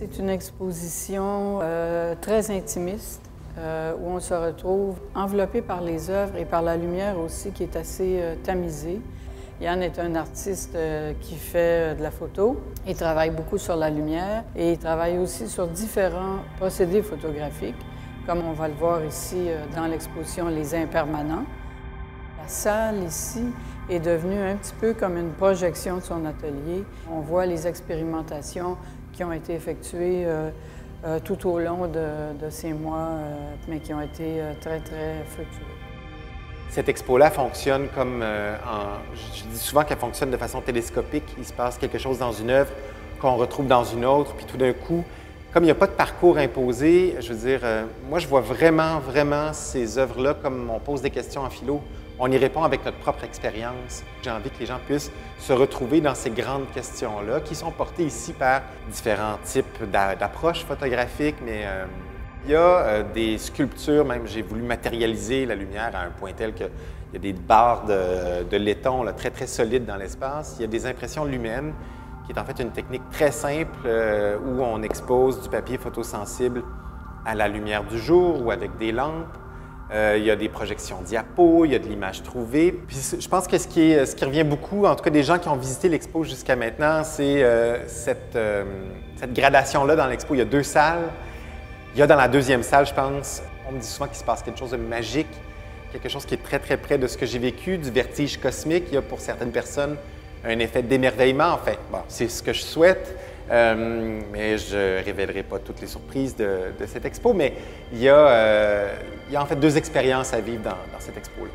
C'est une exposition très intimiste où on se retrouve enveloppé par les œuvres et par la lumière aussi qui est assez tamisée. Yann est un artiste qui fait de la photo. Il travaille beaucoup sur la lumière et il travaille aussi sur différents procédés photographiques, comme on va le voir ici dans l'exposition Les Impermanents. La salle ici est devenue un petit peu comme une projection de son atelier. On voit les expérimentations qui ont été effectuées tout au long de ces mois, mais qui ont été très, très fructueux. Cette expo-là fonctionne comme je dis souvent qu'elle fonctionne de façon télescopique. Il se passe quelque chose dans une œuvre qu'on retrouve dans une autre, puis tout d'un coup, comme il n'y a pas de parcours imposé, je veux dire, moi je vois vraiment ces œuvres-là comme on pose des questions en philo. On y répond avec notre propre expérience. J'ai envie que les gens puissent se retrouver dans ces grandes questions-là qui sont portées ici par différents types d'approches photographiques, mais il y a des sculptures, même j'ai voulu matérialiser la lumière à un point tel qu'il y a des barres de laiton là, très solides dans l'espace. Il y a des impressions lumines, qui est en fait une technique très simple où on expose du papier photosensible à la lumière du jour ou avec des lampes. Il y a des projections diapos, il y a de l'image trouvée. Puis je pense que ce qui revient beaucoup, en tout cas des gens qui ont visité l'expo jusqu'à maintenant, c'est cette gradation-là dans l'expo. Il y a deux salles. Il y a dans la deuxième salle, je pense, on me dit souvent qu'il se passe quelque chose de magique, quelque chose qui est très près de ce que j'ai vécu, du vertige cosmique. Il y a pour certaines personnes un effet d'émerveillement, en fait. Bon, c'est ce que je souhaite, mais je ne révélerai pas toutes les surprises de cette expo, mais il y a en fait deux expériences à vivre dans cette expo-là.